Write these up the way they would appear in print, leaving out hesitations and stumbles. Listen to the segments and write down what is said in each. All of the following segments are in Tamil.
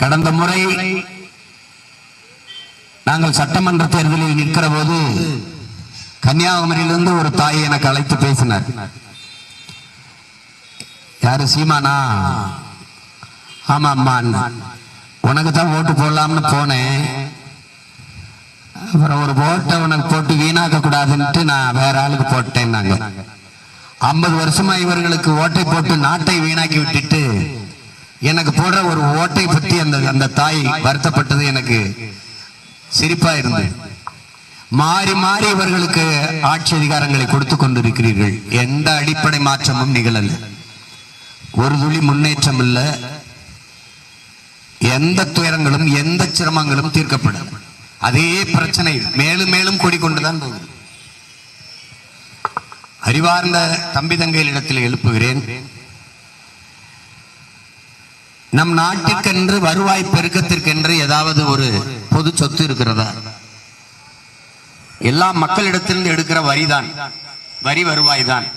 கடந்த முறை நாங்கள் சட்டமன்ற தேர்தலில் நிற்கிற போது கன்னியாகுமரியிலிருந்து ஒரு தாய் எனக்கு அழைத்து பேசினார். யாரு, சீமானா? ஆமா அம்மா, உனக்கு தான் ஓட்டு போடலாம்னு போனேன். அப்புறம் ஒரு ஓட்டை உனக்கு போட்டு வீணாக்க கூடாதுன்ட்டு நான் வேற ஆளுக்கு போட்டேன். நாங்க 50 வருஷமா இவர்களுக்கு ஓட்டை போட்டு நாட்டை வீணாக்கி விட்டுட்டு எனக்கு போடுற ஒரு ஓட்டை பற்றி அந்த தாய் வருத்தப்பட்டது எனக்கு சிரிப்பா இருந்தது. மாறி மாறி இவர்களுக்கு ஆட்சி அதிகாரங்களை கொடுத்து கொண்டிருக்கிறீர்கள். எந்த அடிப்படை மாற்றமும் நிகழல, ஒரு துளி முன்னேற்றம் இல்ல, எந்த துயரங்களும் எந்த சிரமங்களும் தீர்க்கப்படும். அதே பிரச்சனை மேலும் மேலும் கூடிக்கொண்டுதான் போகுது. அறிவார்ந்த தம்பி தங்கைகளிடத்தில் எழுப்புகிறேன், நம் நாட்டிற்கென்று வருவாய் பெருக்கத்திற்கென்று ஏதாவது ஒரு பொது சொத்து இருக்கிறதா? எல்லா மக்களிடத்திலிருந்து எடுக்கிற வரிதான், வரி வருவாய் தான்.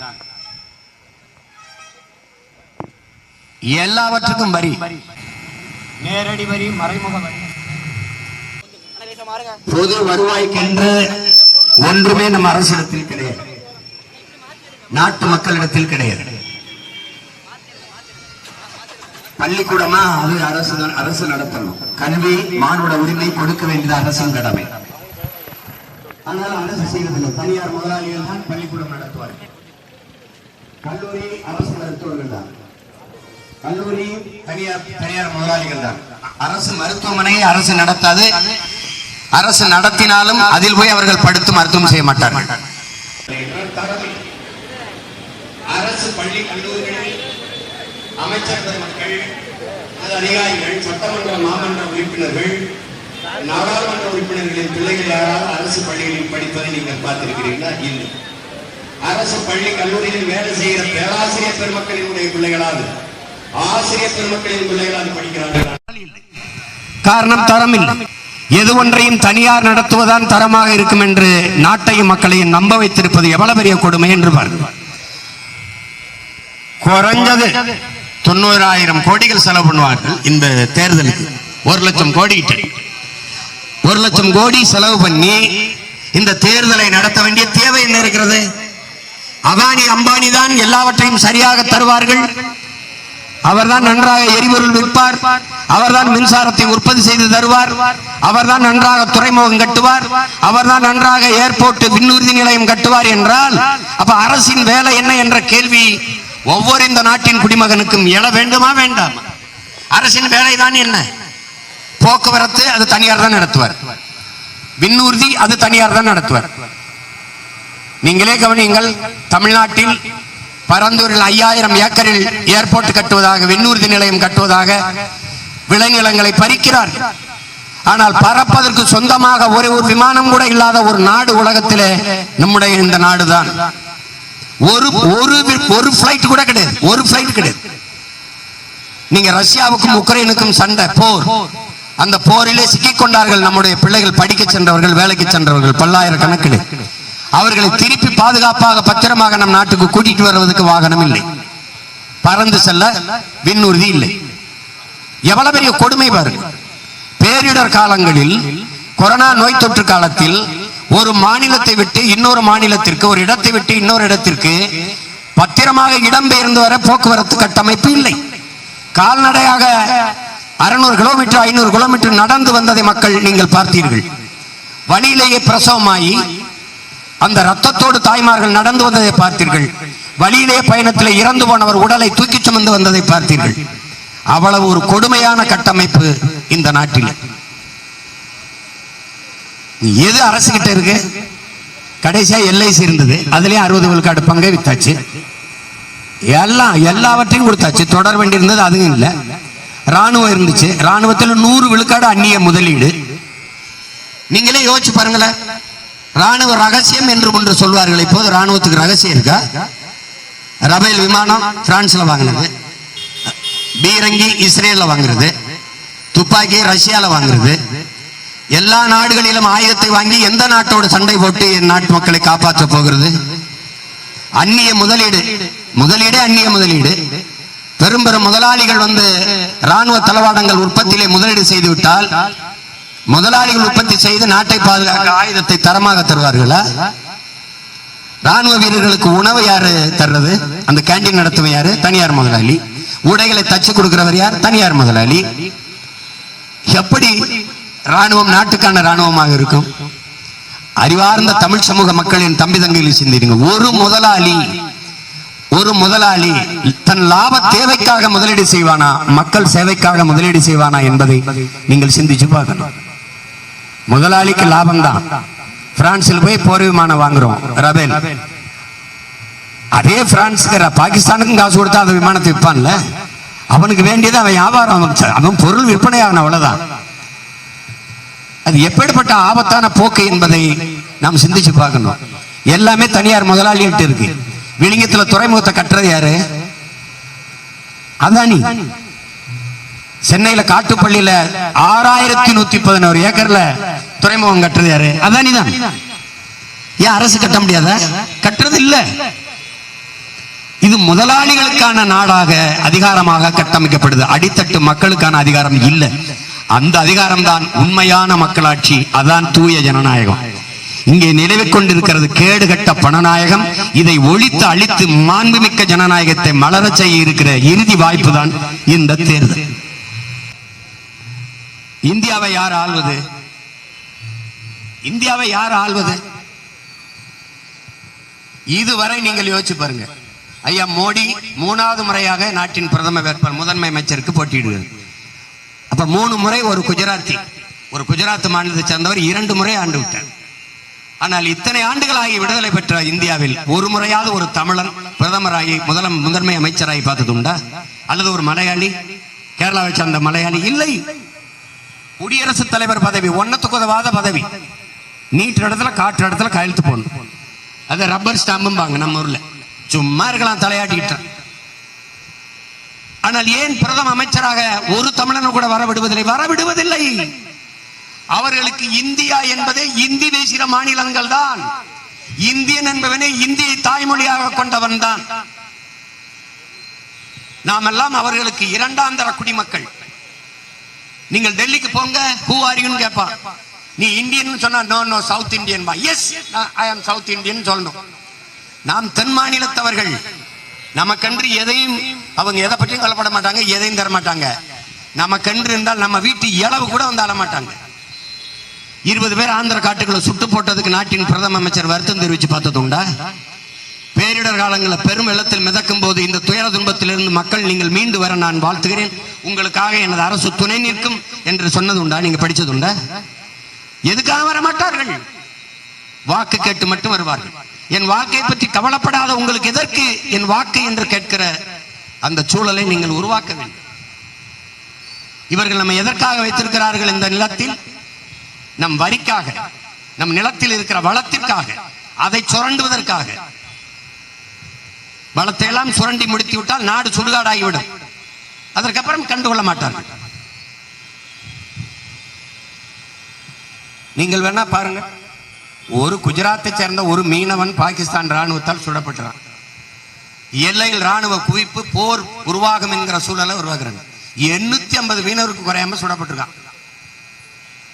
எல்லாவற்றுக்கும் வரி, நேரடி வரி, மறைமுக வரி. பொது வருவாய்க்கென்று ஒன்றுமே நம் அரசிடத்தில் கிடையாது, நாட்டு மக்களிடத்தில் கிடையாது. பள்ளிக்கூடமா அது அரசு நடத்தணும். கல்வி மானுட உரிமை கொடுக்க வேண்டியது அரசின் கடமை. ஆனால் அரசு செய்வதில்லை. தனியார் முதலாளிகள் தான் பள்ளிக்கூடம் நடத்துவார்கள். கல்லூரி அரசு மருத்துவர்கள் தான், கல்லூரி தனியார் முதலாளிகள் தான். அரசு மருத்துவமனையை அரசு நடத்தாது. அரசு நடத்தினாலும் அதில் போய் அவர்கள் படுத்து மருத்துவம் செய்ய மாட்டார்கள். அரசு பள்ளி கல்லூரிகளில் அமைச்சர் பெருமக்கள், அதிகாரிகள், சட்டமன்ற மாமன்ற உறுப்பினர்கள், நாடாளுமன்ற உறுப்பினர்களின் பிள்ளைகள் யாராவது அரசு பள்ளிகளில் படிப்பதை நீங்கள் பார்த்திருக்கிறீர்களா? இல்லை. அரசு பள்ளி கல்லூரியில் வேலை செய்கிற பேராசிரியர் பெருமக்களினுடைய பிள்ளைகளாவது, ஆசிரியர் பெருமக்களின் பிள்ளைகளாவது படிக்கிறார்கள். காரணம் தரம் இல்லை. எது ஒன்றையும் தனியார் நடத்துவதுதான் தரமாக இருக்கும் என்று நாட்டையும் மக்களையும் நம்ப வைத்திருப்பது எவ்வளவு பெரிய கொடுமை என்று பாருங்கள். குறைஞ்சது 90,000 கோடிகள் செலவு பண்ணுவார்கள் இந்த தேர்தலுக்கு. 1 லட்சம் கோடி, 1 லட்சம் கோடி செலவு பண்ணி இந்த தேர்தலை நடத்த வேண்டிய தேவை என்ன இருக்கிறது? அதானி அம்பானி தான் எல்லாவற்றையும் சரியாக தருவார்கள். அவர்தான் நன்றாக எரிபொருள் விற்பார், அவர்தான் மின்சாரத்தை உற்பத்தி செய்து தருவார், அவர்தான் நன்றாக துறைமுகம் கட்டுவார், அவர்தான் நன்றாக ஏர்போர்ட் விண்ணூர்தி நிலையம் கட்டுவார் என்றால் அப்ப அரசின் வேலை என்ன என்ற கேள்வி ஒவ்வொரு இந்த நாட்டின் குடிமகனுக்கும் எழ வேண்டுமா வேண்டாம்? அரசின் வேலைதான் என்ன? போக்குவரத்து அது தனியார் தான் நடத்துவார், விண்ணூர்தி அது தனியார் தான் நடத்துவார். நீங்களே கவனியுங்கள், தமிழ்நாட்டில் பரந்தூரில் 5000 ஏக்கரில் ஏர்போர்ட் கட்டுவதாக, விண்ணூர்தி நிலையம் கட்டுவதாக விளைநிலங்களை பறிக்கிறார். ஆனால் பறப்பதற்கு சொந்தமாக ஒரு விமானம் கூட இல்லாத ஒரு நாடு உலகத்திலே நம்முடைய இந்த நாடுதான். ஒரு பிளைட் கூட கிடையாது, ஒரு பிளைட் கிடையாது. நீங்க ரஷ்யாவுக்கும் உக்ரைனுக்கும் சண்டை, போர், அந்த போரிலே சிக்கிக் கொண்டார்கள் நம்முடைய பிள்ளைகள், படிக்க சென்றவர்கள், வேலைக்கு சென்றவர்கள் பல்லாயிரக்கணக்கில். அவர்களை திருப்பி பாதுகாப்பாக பத்திரமாக நம் நாட்டுக்கு கூட்டிட்டு வருவதற்கு வாகனம் இல்லை, பறந்து செல்ல விண்ணூர்தி இல்லை. எவ்வளவு பெரிய கொடுமை பாருங்க. பேரிடர் காலங்களில், கொரோனா நோய் தொற்று காலத்தில் ஒரு மாநிலத்தை விட்டு இன்னொரு மாநிலத்திற்கு, ஒரு இடத்தை விட்டு இன்னொரு இடத்திற்கு பத்திரமாக இடம்பெயர்ந்து வர போக்குவரத்து கட்டமைப்பு இல்லை. கால்நடையாக 600 கிலோமீட்டர் 500 கிலோமீட்டர் நடந்து வந்ததை மக்கள் நீங்கள் பார்த்தீர்கள். வழியிலேயே பிரசவமாயி அந்த ரத்தத்தோடு தாய்மார்கள் நடந்து வந்ததை பார்த்தீர்கள். வழியிலே பயணத்தில் இறந்து போனவர் உடலை தூக்கி சுமந்து வந்ததை பார்த்தீர்கள். அவ்வளவு ஒரு கொடுமையான கட்டமைப்பு இந்த நாட்டில். எது அரசு கிட்ட இருக்கு? கடைசியா LIC இருந்தது, அதுலயே 60 விழுக்காடு பங்கை வித்தாச்சு, எல்லாவற்றையும் கொடுத்தாச்சு. தொடர் வண்டி இருந்தது, அதுவும் இல்லை. ராணுவம் இருந்துச்சு, ராணுவத்தில் 100 விழுக்காடு அந்நிய முதலீடு. நீங்களே யோசிச்சு பாருங்களேன். ராணுவ ரகசியம் என்று ஒன்று சொல்வார்கள். இப்போது ராணுவத்துக்கு ரகசியம் இருக்கா? ரபேல் விமானம் பிரான்ஸ்ல வாங்கினது, பீரங்கி இஸ்ரேல்ல வாங்குறது, துப்பாக்கி ரஷ்யால வாங்குறது, எல்லா நாடுகளிலும் ஆயுதத்தை வாங்கி எந்த நாட்டோடு சண்டை போட்டு என் நாட்டு மக்களை காப்பாற்ற போகிறது? அந்நிய முதலீடு, முதலீடே அந்நிய முதலீடு. பெரும் பெரும் முதலாளிகள் வந்து ராணுவ தளவாடங்கள் உற்பத்தியிலே முதலீடு செய்து விட்டால் முதலாளிகள் உற்பத்தி செய்து நாட்டை பாதுகாக்க ஆயுதத்தை தரமாக தருவார்களா? ராணுவ வீரர்களுக்கு உணவு யாரு தர்றது? அந்த கேண்டீன் நடத்துவ யாரு? தனியார் முதலாளி. உடைகளை தச்சு கொடுக்கிறவர் யார்? தனியார் முதலாளி. எப்படி ராணுவம் நாட்டுக்கான ராணுவமாக இருக்கும்? அறிவார்ந்த தமிழ் சமூக மக்களின் தம்பி தங்கைகளை சிந்திடுங்க. ஒரு முதலாளி தன் லாப தேவைக்காக முதலீடு செய்வானா, மக்கள் சேவைக்காக முதலீடு செய்வானா என்பதை நீங்கள் சிந்திச்சு பார்க்கணும். முதலாளிக்கு லாபம் தான். பிரான்சில் போய் போர் விமானம் வாங்குறோம், ரபேல். அதே பிரான்ஸுக்கு பாகிஸ்தானுக்கும் காசு கொடுத்தா அந்த விமானத்தை விற்பான்ல. அவனுக்கு வேண்டியது அவன் வியாபாரம், அவன் பொருள் விற்பனை ஆகணும், அவ்வளவுதான். அது எப்படிப்பட்ட ஆபத்தான போக்கு என்பதை நாம் சிந்திச்சு பார்க்கணும். எல்லாமே தனியார் முதலாளிகிட்ட இருக்கு. விளிங்கத்துல துறைமுகத்தை கட்டுறது யாரு? அதானி. சென்னையில காட்டுப்பள்ளியில 6111 ஏக்கர்ல துறைமுகம் கட்டுறது யாரு? அதானி தான். ஏன் அரசு கட்ட முடியாத? கட்டுறது இல்ல. இது முதலாளிகளுக்கான நாடாக அதிகாரமாக கட்டமைக்கப்படுது. அடித்தட்டு மக்களுக்கான அதிகாரம் இல்ல. அந்த அதிகாரம் தான் உண்மையான மக்களாட்சி. அதான் தூய ஜனநாயகம். இங்கே நிலவிக் கொண்டிருக்கிறது கேடுகட்ட பணநாயகம். இதை ஒழித்து அழித்து மாண்புமிக்க ஜனநாயகத்தை மலரச் செய்ய இருக்கிற இறுதி வாய்ப்பு தான் இந்த தேர்தல். இந்தியாவை யார் ஆள்வது? இந்தியாவை யார் ஆள்வது? இதுவரை நீங்கள் யோசிச்சு பாருங்க. ஐயா மோடி 3வது முறையாக நாட்டின் பிரதம வேட்பாளர் முதன்மை அமைச்சருக்கு போட்டியிடுகிறார். அப்ப 3 முறை ஒரு குஜராத்தி, ஒரு குஜராத் மாநிலத்தை சேர்ந்தவர் 2 முறை ஆண்டு விட்டார். ஆனால் இத்தனை ஆண்டுகளாகி விடுதலை பெற்ற இந்தியாவில் ஒரு முறையாவது ஒரு தமிழன் பிரதமராகி முதன்மை அமைச்சராகி பார்த்தது உண்டா? அல்லது ஒரு மலையாளி, கேரளாவை சேர்ந்த மலையாளி? இல்லை. குடியரசுத் தலைவர் பதவி ஒன்னத்துக்கு உதவாத பதவி. நீட்டு இடத்துல காற்று இடத்துல கையெழுத்து போடணும். அது ரப்பர் ஸ்டாம்பும்பாங்க நம்ம ஊர்ல. சும்மா இருக்கலாம் தலையாட்டிக்கிட்ட. ஆனால் ஏன் பிரதம அமைச்சராக ஒரு தமிழனை கூட வரவிடுவதில்லை? அவர்களுக்கு இந்தியா என்பதே இந்தி பேசுகிற மாநிலங்கள் தான். இந்தியன் என்பவனே இந்தியை தாய்மொழியாக கொண்டவன் தான். நாம் எல்லாம் அவர்களுக்கு 2ஆம் தர குடிமக்கள். நீங்கள் டெல்லிக்கு போங்க, ஹூ ஆர் யூன்னு கேட்பான். நீ இந்தியன் சொன்னா நோ சவுத் இந்தியன் பா. எஸ் ஐ ஆம் சவுத் இந்தியன் சொல்லணும். நாம் தென் மாநிலத்தவர்கள். நமக்கென்று எதையும் அவங்க எதை பற்றியும் கவலைப்பட மாட்டாங்க, எதையும் தர மாட்டாங்க. நமக்கென்று இருந்தால் நம்ம வீட்டு இளவு கூட வந்து ஆள மாட்டாங்க. 20 பேர் ஆந்திர காட்டுகளை சுட்டு போட்டதுக்கு நாட்டின் பிரதம அமைச்சர் வருத்தம் தெரிவிச்சு பார்த்தது உண்டா? பேரிடர் காலங்களில் பெரும் வெள்ளத்தில் மிதக்கும் போது இந்த துயர துன்பத்திலிருந்து மக்கள் நீங்கள் மீண்டு வர நான் வாழ்த்துகிறேன், உங்களுக்காக எனது அரசு துணை நிற்கும் என்று சொன்னது உண்டா? நீங்க படிச்சது உண்டா? எதுக்காக வர மாட்டார்கள்? வாக்கு கேட்டு மட்டும் வருவார்கள். என் வாக்கை பற்றி கவலைப்படாத உங்களுக்கு எதற்கு என் வாக்கு என்று கேட்கிற அந்த சூழலை நீங்கள் உருவாக்க வேண்டும். இவர்கள் நம்ம எதற்காக வைத்திருக்கிறார்கள்? இந்த நிலத்தில் நம் வரிக்காக, நம் நிலத்தில் இருக்கிற வளத்திற்காக, அதை சுரண்டுவதற்காக. வளத்தை எல்லாம் சுரண்டி முடித்து விட்டால் நாடு சுடுகாடாகிவிடும். அதற்கப்புறம் கண்டுகொள்ள மாட்டார்கள். நீங்கள் வேணா பாருங்க, ஒரு குஜராத்தை சேர்ந்த ஒரு மீனவன் பாகிஸ்தான் ராணுவத்தால் சுடப்பட்டான். எல்லையில் ராணுவ குவிப்பு, போர் உருவாகும் என்கிற சூழலை உருவாக்குறாங்க. 850 மீனவருக்கு குறையாம சுடப்பட்டிருக்கான்.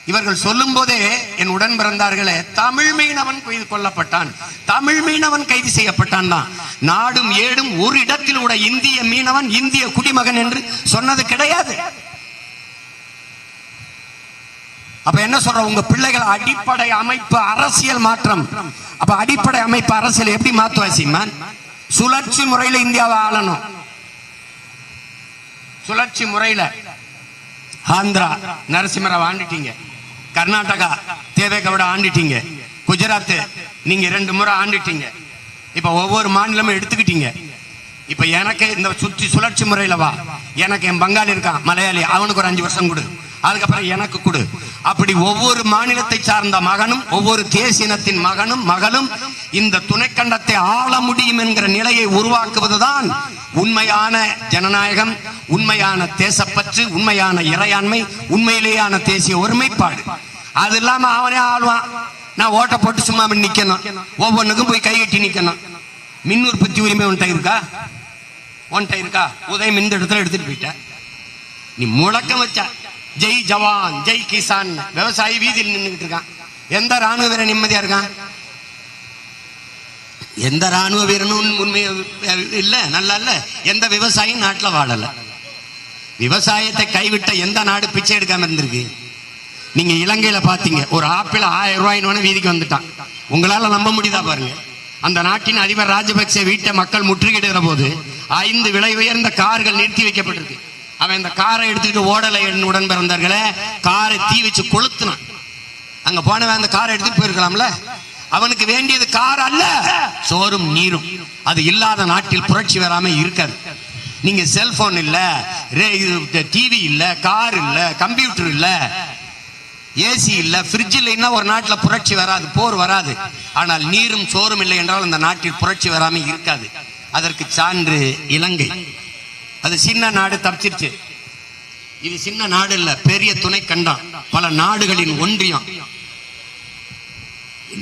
இவர்கள் சொல்லும் போதே என் உடன் பிறந்தார்களே, தமிழ் மீனவன் கொல்லப்பட்டான், தமிழ் மீனவன் கைது செய்யப்பட்டான் தான். நாடும் ஏடும் ஒரு இடத்தில் கூட இந்திய மீனவன் இந்திய குடிமகன் என்று சொன்னது கிடையாது. அப்ப என்ன சொல்ற? உங்க பிள்ளைகள் அடிப்படை அமைப்பு அரசியல் மாற்றம். அப்ப அடிப்படை அமைப்பு அரசியல் எப்படி மாத்துவாசிமான்? சுழற்சி முறையில இந்தியாவை ஆளணும். சுழற்சி முறையில ஆந்திரா நரசிம்மராவ் ஆண்டுட்டீங்க, கர்நாடகா தேவேகவுட ஆண்டுட்டீங்க, குஜராத் நீங்க 2 முறை ஆண்டுட்டீங்க. இப்ப ஒவ்வொரு மாநிலமும் எடுத்துக்கிட்டீங்க. இப்ப எனக்கு இந்த சுழற்சி முறையில வா, எனக்கு என் பங்காளி இருக்கான் மலையாளி, அவனுக்கு ஒரு 5 வருஷம் கொடு, அதுக்கப்புறம் எனக்கு கொடு. அப்படி ஒவ்வொரு மாநிலத்தை சார்ந்த மகனும் ஒவ்வொரு தேசியத்தின் மகனும் மகளும் இந்த துணைக்கண்டத்தை ஆள முடியும் என்கிற நிலையை உருவாக்குவதுதான் உண்மையான ஜனநாயகம், உண்மையான தேசப்பற்று, உண்மையான இறையாண்மை, உண்மையிலேயான தேசிய ஒருமைப்பாடு. அது இல்லாம அவனே ஆளுவான். நான் ஓட்ட போட்டு சும்மா நிக்கணும், ஒவ்வொன்றுக்கும் போய் கை கட்டி நிக்கணும். மின் உற்பத்தி உரிமை உன்ட்ட இருக்கா? உன்கிட்ட இருக்கா? உதயம் இந்த இடத்துல எடுத்துட்டு போயிட்ட. நீ முழக்கம் வச்ச ஜெய் ஜவான் ஜெய் கிசான், விவசாயி வீதியில் நின்றுகிட்டு இருக்கான். எந்த ராணுவ வீரன் நிம்மதியா இருக்கான்? எந்த ராணுவ வீரனும் உண்மை இல்ல, நல்லா இல்ல. எந்த விவசாயியும் நாட்டில் வாழல. விவசாயத்தை கைவிட்ட எந்த நாடு பிச்சை எடுக்காம இருந்திருக்கு? நீங்க இலங்கையில பாத்தீங்க, ஒரு ஆப்பிள் 1000 ரூபாய்னு வீதிக்கு வந்துட்டான். உங்களால நம்ப முடியுதா பாருங்க. அந்த நாட்டின் அதிபர் ராஜபக்சே வீட்டை மக்கள் முற்றுகையிடுகிற போது 5 விலை உயர்ந்த கார்கள் நிறுத்தி வைக்கப்பட்டிருக்கு. அவன் இந்த காரை எடுத்துக்கிட்டு ஓடலை உடன் பிறந்தார்களே, காரை தீ வச்சு கொளுத்துனான். அங்க போனவன் அந்த காரை எடுத்துட்டு போயிருக்கலாம்ல. அவனுக்கு வேண்டியது கார் அல்ல, சோறும் நீரும். அது இல்லாத நாட்டில் புரட்சி வராம இருக்காது. நீங்க செல்போன் இல்ல, டிவி இல்ல, கார் இல்ல, கம்ப்யூட்டர் இல்ல, ஏசி இல்ல, ஃப்ரிட்ஜ் இல்லைன்னா ஒரு நாட்டில் புரட்சி வராது, போர் வராது. ஆனால் நீரும் சோறும் இல்லை என்றால் அந்த நாட்டில் புரட்சி வராம இருக்காது. அதற்கு சான்று இலங்கை. அது சின்ன நாடு, தப்பிச்சிருச்சு. இது சின்ன நாடு இல்ல, பெரிய துணை கண்டம், பல நாடுகளின் ஒன்றியம்.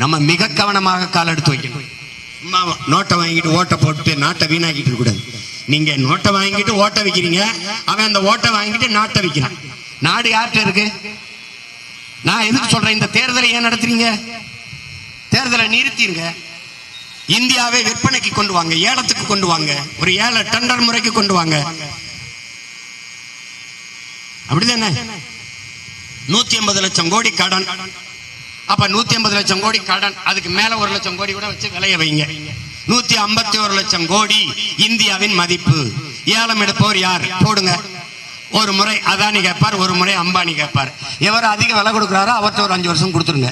நம்ம மிக கவனமாக கால் எடுத்து வைக்கணும். நோட்டை வாங்கிட்டு ஓட்டை போட்டு நாட்டை வீணாக்கிட்டு இருக்க கூடாது. நீங்க நோட்டை வாங்கிட்டு ஓட்டை வைக்கிறீங்க, அவன் அந்த ஓட்டை வாங்கிட்டு நாட்டை வைக்கிறான். நாடு யார்கிட்ட இருக்கு? நான் எதுக்கு சொல்றேன், இந்த தேர்தலை ஏன் நடத்துறீங்க? தேர்தலை நிறுத்திருங்க. இந்தியாவை விற்பனைக்கு கொண்டு வாங்க, ஏலத்துக்கு கொண்டு வாங்க, ஒரு ஏல டெண்டர் முறைக்கு கொண்டு வாங்க. அப்படிதானே? 150 லட்சம் கோடி கடன். அப்ப 150 லட்சம் கோடி கடன், அதுக்கு மேல 1 லட்சம் கோடி கூட வச்சு விலைய வைங்க. 151 லட்சம் கோடி இந்தியாவின் மதிப்பு. ஏலம் எடுப்பவர் யார்? போடுங்க. ஒரு முறை அதானி கேட்பார், ஒரு முறை அம்பானி கேட்பார். எவர் அதிக விலை கொடுக்குறாரோ அவர்கிட்ட ஒரு 5 வருஷம் கொடுத்துருங்க.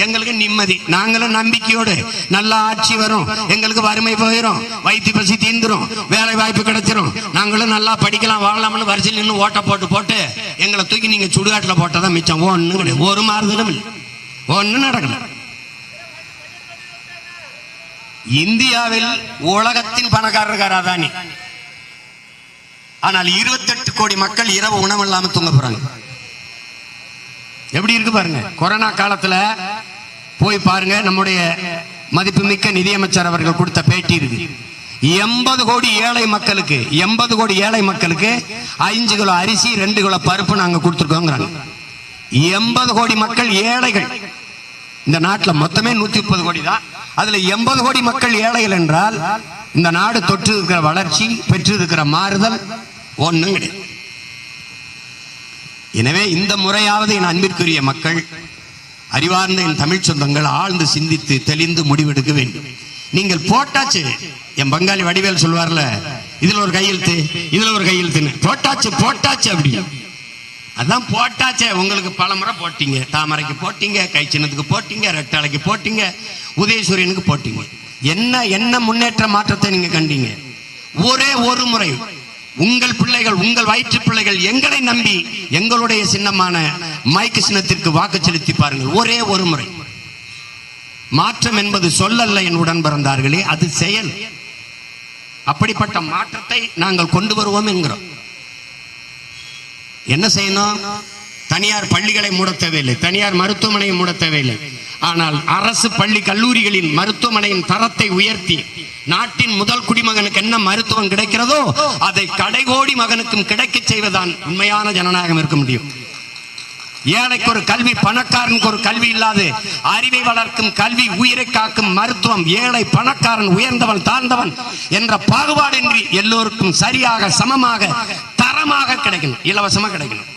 எங்களுக்கு நிம்மதி. நாங்களும் நம்பிக்கையோடு நல்ல ஆட்சி வரும், எங்களுக்கு வறுமை போயிடும், வயிற்று பசி தீந்துரும், வேலை வாய்ப்பு கிடைச்சிரும், நாங்களும் நல்லா படிக்கலாம் வாழலாம்னு வரிசையில் நின்று ஓட்ட போட்டு போட்டு எங்களை தூக்கி நீங்க சுடுகாட்டில் போட்டதான் மிச்சம். ஒன்றும் கிடையாது, ஒரு மாறுதலும் இல்லை, ஒன்றும் நடக்கல. இந்தியாவில் உலகத்தின் பணக்காரர் இருக்கார் அதானி. ஆனால் 28 கோடி மக்கள் இரவு உணவு இல்லாம தூங்க போறாங்க. எப்படி இருக்கு பாருங்க. கொரோனா காலத்துல போய் பாருங்க, நம்முடைய மதிப்புமிக்க நிதியமைச்சர் அவர்கள் கொடுத்த பேட்டி இருக்கு. 80 கோடி ஏழை மக்களுக்கு 80 கோடி ஏழை மக்களுக்கு 5 கிலோ அரிசி 2 கிலோ பருப்பு நாங்க கொடுத்துருக்கோங்கிறாங்க. 80 கோடி மக்கள் ஏழைகள். இந்த நாட்டில் மொத்தமே 130 கோடி தான். அதுல 80 கோடி மக்கள் ஏழைகள் என்றால் இந்த நாடு தொற்று இருக்கிற வளர்ச்சி, பெற்று இருக்கிற மாறுதல் ஒண்ணும் கிடையாது. எனவே இந்த முறையாவது என் அன்பிற்குரிய மக்கள், அறிவார்ந்த என் தமிழ் சொந்தங்கள் ஆழ்ந்து சிந்தித்து தெளிந்து முடிவெடுக்க வேண்டும். நீங்கள் போட்டாச்சு, என் பங்காளி வடிவேல் சொல்வார்ல, இதுல ஒரு கையெழுத்து இதுல ஒரு கையெழுத்துன்னு, போட்டாச்சு போட்டாச்சு அப்படி. அதான் போட்டாச்சே. உங்களுக்கு பல முறை போட்டீங்க. தாமரைக்கு போட்டீங்க, கை சின்னத்துக்கு போட்டீங்க, ரெட்டாளைக்கு போட்டீங்க, உதயசூரியனுக்கு போட்டீங்க. என்ன என்ன முன்னேற்ற மாற்றத்தை நீங்க கண்டீங்க? ஒரே ஒரு முறை உங்கள் பிள்ளைகள், உங்கள் வயிற்று பிள்ளைகள் எங்களை நம்பி எங்களுடைய சின்னமான மைக்கு சின்னத்திற்கு வாக்கு செலுத்தி பாருங்கள். ஒரே ஒரு முறை. மாற்றம் என்பது சொல்லல்ல என் உடன் பிறந்தார்களே, அது செயல். அப்படிப்பட்ட மாற்றத்தை நாங்கள் கொண்டு வருவோம் என்கிறோம். என்ன செய்யணும்? தனியார் பள்ளிகளை மூட தேவையில்லை, தனியார் மருத்துவமனையை மூட தேவையில்லை. ஆனால் அரசு பள்ளி கல்லூரிகளின் மருத்துவமனையின் தரத்தை உயர்த்தி நாட்டின் முதல் குடிமகனுக்கு என்ன மருத்துவம் கிடைக்கிறதோ அதை கடைகோடி மகனுக்கும் கிடைக்க செய்வதுதான் உண்மையான ஜனநாயகம் இருக்க முடியும். ஏழைக்கு ஒரு கல்வி, பணக்காரனுக்கு ஒரு கல்வி இல்லாது அறிவை வளர்க்கும் கல்வி, உயிரை காக்கும் மருத்துவம், ஏழை பணக்காரன், உயர்ந்தவன் தாழ்ந்தவன் என்ற பாகுபாடின்றி எல்லோருக்கும் சரியாக சமமாக தரமாக கிடைக்கணும், இலவசமா கிடைக்கணும்.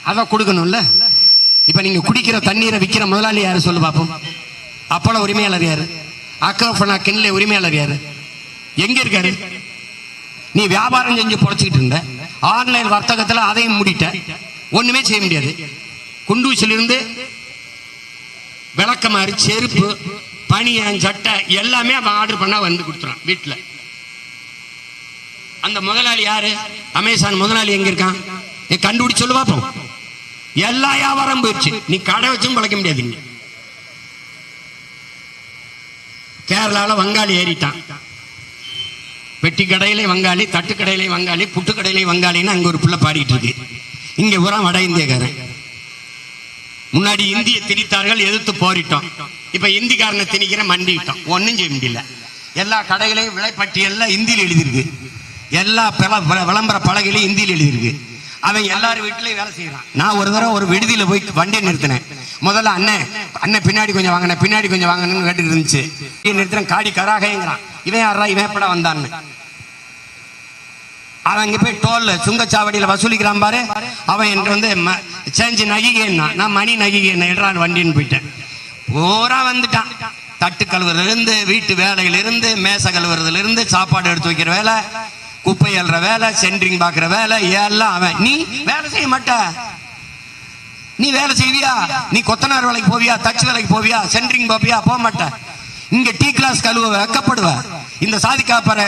அதை கொடுக்கணும்ல. இப்ப நீங்க குடிக்கிற தண்ணீரை விற்கிற முதலாளி யாரு சொல்லு பாப்போம்? அப்போல உரிமையாளர் யாரு? அக்கோஃபனா கிண்ல உரிமையாளர் யாரு? எங்க இருக்காரு? நீ வியாபாரம் செஞ்சு பொழைச்சிக்கிட்டு இருந்த, ஆன்லைன் வர்த்தகத்துல அதையும் மூடிட்ட, ஒண்ணுமே செய்ய முடியாது. குண்டூசிலிருந்து விளக்கமாறு, செருப்பு, பனியன், சட்டை எல்லாமே அவன் ஆர்டர் பண்ணா வந்து கொடுத்துறான் வீட்டுல. அந்த முதலாளி யாரு? அமேசான் முதலாளி எங்க இருக்கான்? நீ கண்டுபிடிச்சு சொல்லு பாப்போம். எல்லா வியாபாரம் போயிடுச்சு. நீ கடை வச்சும் பழைக்க முடியாது. கேரளால வங்காளி ஏறிட்டான். பெட்டி கடையிலே வங்காளி, தட்டு கடையிலே வங்காளி, புட்டு கடையிலே வங்காளின்னு அங்க ஒரு பிள்ளை பாடிட்டு இருக்கு. இங்க பூரா வட இந்தியக்காரன். முன்னாடி இந்திய திணித்தார்கள், எதிர்த்து போரிட்டோம். இப்ப இந்திக்காரனை திணிக்கிற மண்டிட்டோம், ஒன்னும் செய்ய முடியல. எல்லா கடைகளையும் விலைப்பட்டியல்ல இந்தியில் எழுதியிருக்கு, எல்லா விளம்பர பலகையிலையும் இந்தியில் எழுதியிருக்கு. அவன் எல்லாரும் வீட்லயும் வேலை செய்யறான். நான் ஒரு தடவை ஒரு விடுதியில போய் வண்டியை நிறுத்தினேன். முதல்ல அண்ணன் பின்னாடி கொஞ்சம் வாங்கினேன், பின்னாடி கொஞ்சம் வாங்கணும்னு கேட்டு இருந்துச்சு. நிறுத்தினேன், காடி கராகைங்கிறான். இவன் யாரா, இவன் எப்படா வந்தான்னு. அவன் இங்க போய் டோல்ல சுங்கச்சாவடியில வசூலிக்கிறான் பாரு. அவன் என்று வந்து சேஞ்சு நகிகேன்னா, நான் மணி நகிகேன்னு எடுறான் வண்டின்னு போயிட்டேன். பூரா வந்துட்டான். தட்டு கழுவுறதுல இருந்து, வீட்டு வேலையில இருந்து, மேசை கழுவுறதுல இருந்து, சாப்பாடு எடுத்து வைக்கிற வேலை, குப்பை அல்ற வேலை, சென்ட்ரிங் பாக்குற வேலை எல்லாம் அவன். நீ வேலை செய்ய மாட்ட, நீ வேலை செய்வியா? நீ கொத்தனார் வேலைக்கு போவியா, தச்சு வேலைக்கு போவியா, சென்ட்ரிங் போவியா? போக மாட்ட. இங்க டீ கிளாஸ் கழுவ வைக்கப்படுவ. இந்த சாதிக்காப்பற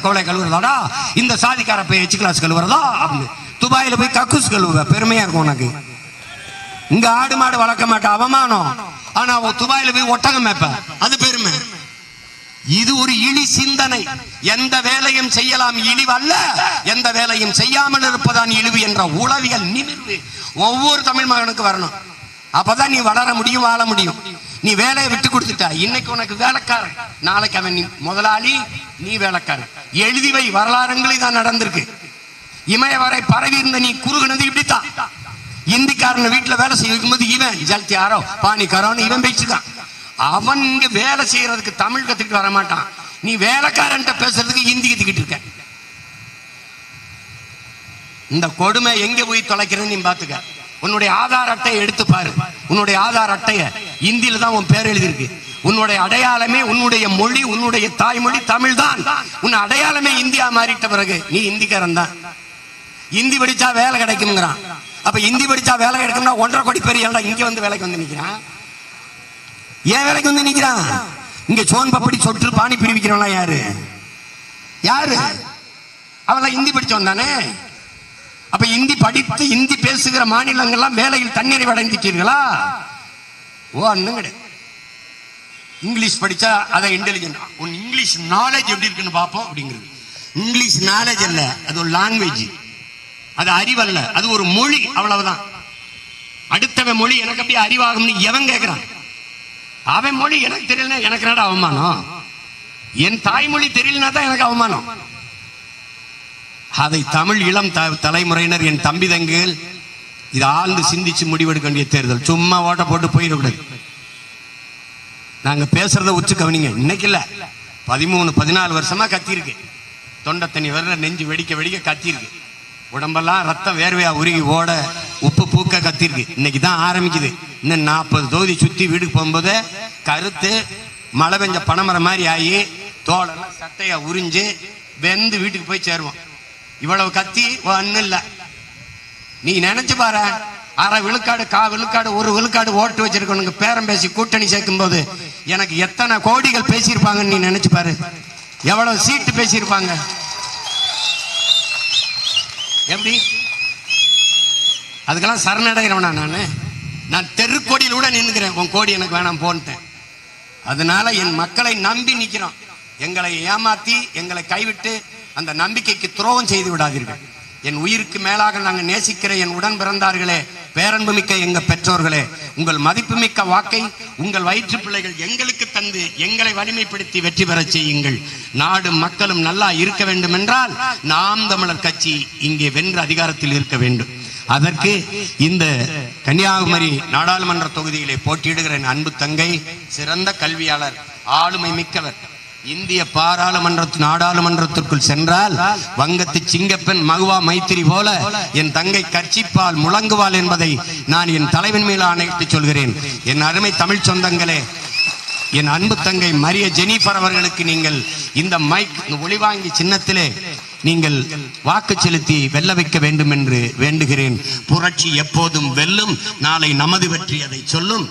கோலை கழுவுறதாடா, இந்த சாதிக்கார போய் எச்சு கிளாஸ் கழுவுறதா அப்படின்னு. துபாயில போய் கக்கூஸ் கழுவுவ, பெருமையா இருக்கும் உனக்கு. இங்க ஆடு மாடு வளர்க்க மாட்ட, அவமானம். ஆனா துபாயில போய் ஒட்டகம் மேப்ப, அது பெருமை. இது ஒரு இழி சிந்தனை. எந்த வேலையும் செய்யலாம் இழிவு அல்ல, எந்த வேலையும் செய்யாமல் இருப்பதான் இழிவு என்ற உளவியல் நிமிர்வு ஒவ்வொரு தமிழ் மகனுக்கு வரணும். அப்பதான் நீ வளர முடியும், வாழ முடியும். நீ வேலையை விட்டு கொடுத்துட்டா, இன்னைக்கு உனக்கு வேலைக்காரன், நாளைக்கு அவன் முதலாளி, நீ வேலைக்காரன். எழுதிவை, வரலாறுகளில் தான் நடந்திருக்கு. இமய வரை பரவி இருந்த நீ குறுகுனது இப்படித்தான். இந்திக்காரன் வீட்டுல வேலை செய்ய வைக்கும்போது இவன் ஜல்தியாரோ பாணிக்காரோன்னு இவன் பேசிருக்கான். அவன் இங்க வேலை செய்யறதுக்கு தமிழ் கத்துக்கிட்டு வர மாட்டான். நீ வேலைக்காரன் பேசுறதுக்கு ஹிந்தி கத்துக்கிட்டு இருக்க. இந்த கொடுமை எங்க போய் தொலைக்கிறேன்னு நீ பாத்துக்க. உன்னுடைய ஆதார் அட்டையை எடுத்து பாரு. உன்னுடைய ஆதார் அட்டைய இந்தியில தான் உன் பேர் எழுதிருக்கு. உன்னுடைய அடையாளமே, உன்னுடைய மொழி, உன்னுடைய தாய்மொழி தமிழ் தான். உன் அடையாளமே இந்தியா மாறிட்ட பிறகு நீ இந்திக்காரன் தான். இந்தி படிச்சா வேலை கிடைக்கும்ங்கிறான். அப்ப இந்தி படிச்சா வேலை கிடைக்கும்னா 1.5 கோடி பேர் ஏன்டா இங்க வந்து வேலைக்கு வந்து நிக்கிறான்? ஏன் வேலைக்கு வந்து நிக்கிறான்? இங்க சோன் பப்படி சொட்டு பானி பிரிவிக்கிறவங்களா யாரு? யாரு? அவெல்லாம் இந்தி படிச்சவன் தானே. அப்ப இந்தி படித்து இந்தி பேசுகிற மாநிலங்கள்லாம் வேலையில் தண்ணீரை அடைந்துட்டீர்களா? ஒண்ணும் கிடையாது. இங்கிலீஷ் படிச்சா அதை இன்டெலிஜென்ட். உன் இங்கிலீஷ் நாலேஜ் எப்படி இருக்குன்னு பார்ப்போம் அப்படிங்கிறது. இங்கிலீஷ் நாலேஜ் அல்ல, அது ஒரு லாங்குவேஜ், அது அறிவல்ல, அது ஒரு மொழி, அவ்வளவுதான். அடுத்தவன் மொழி எனக்கு அப்படியே அறிவாகும்னு எவன் கேட்கிறான்? அவன் மொழி எனக்கு தெரியலனா எனக்கு என்னடா அவமானம்? என் தாய்மொழி தெரியலனா தான் எனக்கு அவமானம். அதை தமிழ் இளம் தலைமுறையினர், என் தம்பி தங்கைகள், இது ஆழ்ந்து சிந்திச்சு முடிவெடுக்க வேண்டிய தேர்தல். சும்மா ஓட்ட போட்டு போயிடக்கூடாது. நாங்க பேசுறத உச்சு கவனிங்க. இன்னைக்கு இல்ல, 13-14 வருஷமா கத்திருக்கு. தொண்டை தண்ணி வர, நெஞ்சு வெடிக்க வெடிக்க கத்திருக்கு. உடம்பெல்லாம் ரத்தம் வேர்வையா உருகி ஓட, உப்பு பூக்க கத்திருக்கு. இன்னைக்கு தான் ஆரம்பிக்குது. இன்னும் 40 தொகுதி சுத்தி வீட்டுக்கு போகும்போது கருத்து மழை பெஞ்ச பனைமரம் மாதிரி ஆகி தோலெல்லாம் சட்டையா உறிஞ்சு வெந்து வீட்டுக்கு போய் சேருவோம். இவ்வளவு கத்தி ஒன்னும் இல்ல. நீ நினைச்சு பாரு, அரை விழுக்காடு, 1 விழுக்காடு, 1 விழுக்காடு ஓட்டு வச்சிருக்கவனுக்கு பேரம் பேசி கூட்டணி சேர்க்கும் போது எனக்கு எத்தனை கோடிகள் பேசியிருப்பாங்கன்னு நீ நினைச்சு பாரு. எவ்வளவு சீட்டு பேசியிருப்பாங்க. எப்படி? அதுக்கெல்லாம் சரணடைகிறவனா நான் தெருக்கோடியில் கூட நின்னுக்கிறேன். உன் கோடி எனக்கு வேணாம் போன்ட்டேன். அதனால என் மக்களை நம்பி நிக்கிறோம். எங்களை ஏமாத்தி, எங்களை கைவிட்டு அந்த நம்பிக்கைக்கு துரோகம் செய்து விடாதீர்கள். என் உயிருக்கு மேலாக நாங்கள் நேசிக்கிற என் உடன் பிறந்தார்களே, பேரன்புமிக்க எங்க பெற்றோர்களே, உங்கள் மதிப்புமிக்க வாக்கை உங்கள் வயிற்று பிள்ளைகள் எங்களுக்கு தந்து எங்களை வலிமைப்படுத்தி வெற்றி பெற செய்யுங்கள். நாடு மக்களும் நல்லா இருக்க வேண்டும் என்றால் நாம் தமிழர் கட்சி இங்கே வென்ற அதிகாரத்தில் இருக்க வேண்டும். அதற்கு இந்த கன்னியாகுமரி நாடாளுமன்ற தொகுதியிலே போட்டியிடுகிற அன்பு தங்கை சிறந்த கல்வியாளர், ஆளுமை மிக்கவர். இந்திய நாடாளுமன்றத்திற்குள் சென்றால் வங்கத்து சிங்கப்பெண் மகுவா மைத்திரி போல என் தங்கை கட்சிப்பால் முழங்குவாள் என்பதை நான் என் தலைவன் மேல் ஆணையிட்டு சொல்கிறேன். என் அருமை தமிழ் சொந்தங்களே, என் அன்பு தங்கை மரிய ஜெனிஃபர் அவர்களுக்கு நீங்கள் இந்த மைக் ஒளிவாங்கி சின்னத்திலே நீங்கள் வாக்கு செலுத்தி வெல்ல வைக்க வேண்டும் என்று வேண்டுகிறேன். புரட்சி எப்போதும் வெல்லும். நாளை நமது வெற்றி அதை சொல்லும்.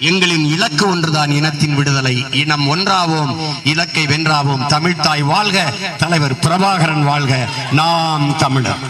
எங்களின் இலக்கு ஒன்றுதான், இனத்தின் விடுதலை. இனம் ஒன்றாவோம், இலக்கை வென்றாவோம். தமிழ்தாய் வாழ்க, தலைவர் பிரபாகரன் வாழ்க. நாம் தமிழர்.